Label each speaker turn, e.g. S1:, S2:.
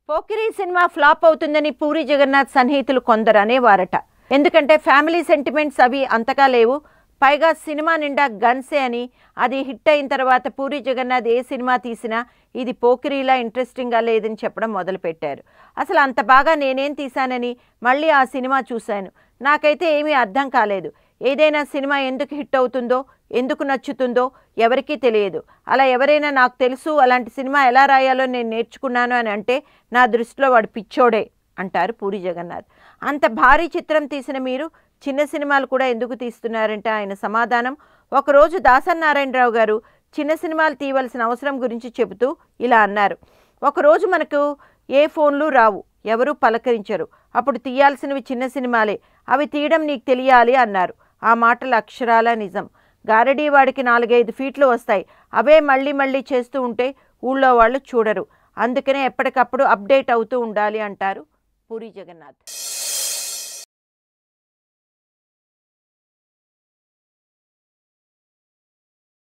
S1: Pokiri cinema flop అవుతుందని పూరి జగన్నాథ్ సన్నిహితులు కొందరు అనేవారట. ఎందుకంటే ఫ్యామిలీ సెంటిమెంట్స్ అవి అంతగా లేవు, పైగా సినిమా నిండా గన్సే అని. అది హిట్ అయిన తర్వాత పూరి జగన్నాథ్ ఏ సినిమా తీసినా ఇది పోకిరిలా ఇంట్రెస్టింగ్గా లేదని చెప్పడం మొదలుపెట్టారు. అసలు అంత బాగా నేనేం తీశానని మళ్ళీ ఆ సినిమా చూశాను, నాకైతే ఏమీ అర్థం కాలేదు. ఏదైనా సినిమా ఎందుకు హిట్ అవుతుందో, ఎందుకు నచ్చుతుందో ఎవరికీ తెలియదు. అలా ఎవరైనా నాకు తెలుసు, అలాంటి సినిమా ఎలా రాయాలో నేను నేర్చుకున్నాను అని అంటే నా దృష్టిలో వాడు పిచ్చోడే అంటారు పూరి జగన్నాథ్. అంత భారీ చిత్రం తీసిన మీరు చిన్న సినిమాలు కూడా ఎందుకు తీస్తున్నారంటే ఆయన సమాధానం, ఒకరోజు దాసనారాయణరావు గారు చిన్న సినిమాలు తీయవలసిన అవసరం గురించి చెబుతూ ఇలా అన్నారు. ఒకరోజు మనకు ఏ ఫోన్లు రావు, ఎవరు పలకరించరు, అప్పుడు తీయాల్సినవి చిన్న సినిమాలే, అవి తీయడం నీకు తెలియాలి అన్నారు. ఆ మాటలు అక్షరాల నిజం. గారడీ వాడికి 4-5 ఫీట్లు వస్తాయి, అవే మళ్ళీ మళ్ళీ చేస్తూ ఉంటే ఊళ్ళో వాళ్ళు చూడరు. అందుకనే ఎప్పటికప్పుడు అప్డేట్ అవుతూ ఉండాలి అంటారు పూరి జగన్నాథ్.